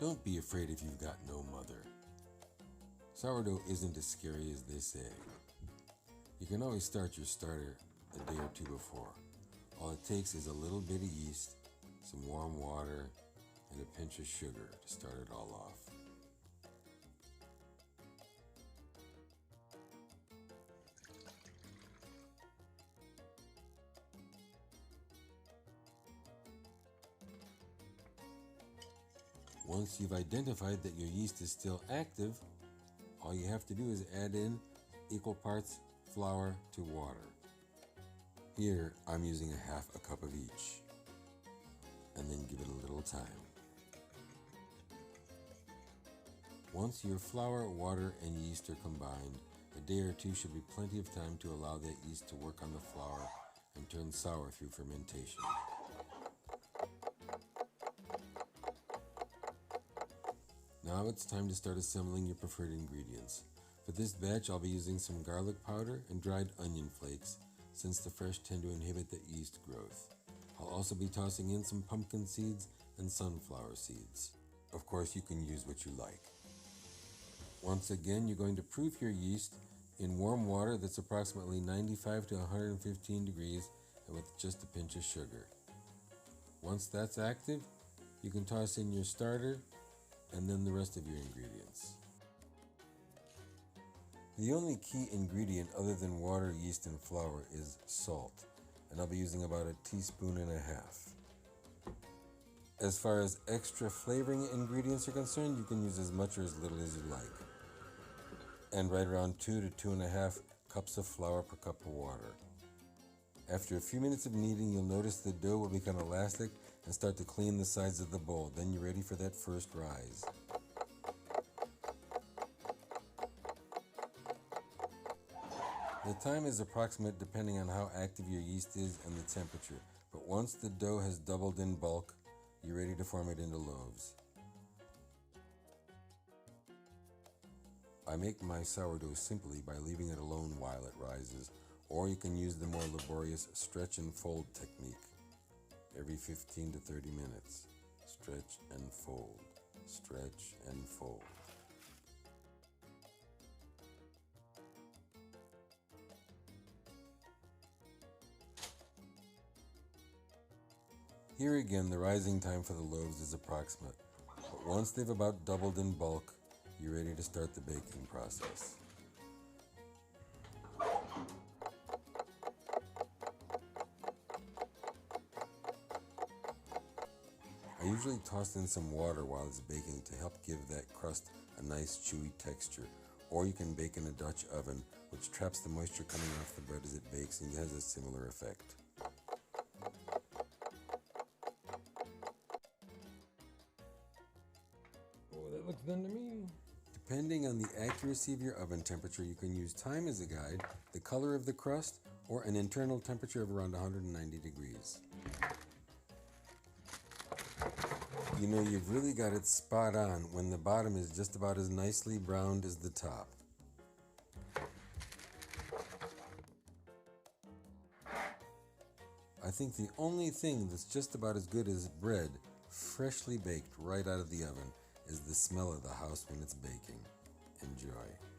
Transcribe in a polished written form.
Don't be afraid if you've got no mother. Sourdough isn't as scary as they say. You can always start your starter a day or two before. All it takes is a little bit of yeast, some warm water, and a pinch of sugar to start it all off. Once you've identified that your yeast is still active, all you have to do is add in equal parts flour to water. Here I'm using a half a cup of each, and then give it a little time. Once your flour, water, and yeast are combined, a day or two should be plenty of time to allow that yeast to work on the flour and turn sour through fermentation. Now it's time to start assembling your preferred ingredients. For this batch, I'll be using some garlic powder and dried onion flakes, since the fresh tend to inhibit the yeast growth. I'll also be tossing in some pumpkin seeds and sunflower seeds. Of course, you can use what you like. Once again, you're going to proof your yeast in warm water that's approximately 95 to 115 degrees and with just a pinch of sugar. Once that's active, you can toss in your starter and then the rest of your ingredients. The only key ingredient other than water, yeast, and flour is salt, and I'll be using about 1.5 teaspoons. As far as extra flavoring ingredients are concerned, you can use as much or as little as you like. And right around 2 to 2.5 cups of flour per cup of water. After a few minutes of kneading, you'll notice the dough will become elastic and start to clean the sides of the bowl. Then you're ready for that first rise. The time is approximate depending on how active your yeast is and the temperature, but once the dough has doubled in bulk, you're ready to form it into loaves. I make my sourdough simply by leaving it alone while it rises, or you can use the more laborious stretch and fold technique. Every 15 to 30 minutes, stretch and fold, stretch and fold. Here again, the rising time for the loaves is approximate, but once they've about doubled in bulk, you're ready to start the baking process. I usually toss in some water while it's baking to help give that crust a nice chewy texture, or you can bake in a Dutch oven, which traps the moisture coming off the bread as it bakes and has a similar effect. Oh, that looks done to me. Depending on the accuracy of your oven temperature, you can use time as a guide, the color of the crust, or an internal temperature of around 190 degrees. You know, you've really got it spot on when the bottom is just about as nicely browned as the top. I think the only thing that's just about as good as bread, freshly baked right out of the oven, is the smell of the house when it's baking. Enjoy.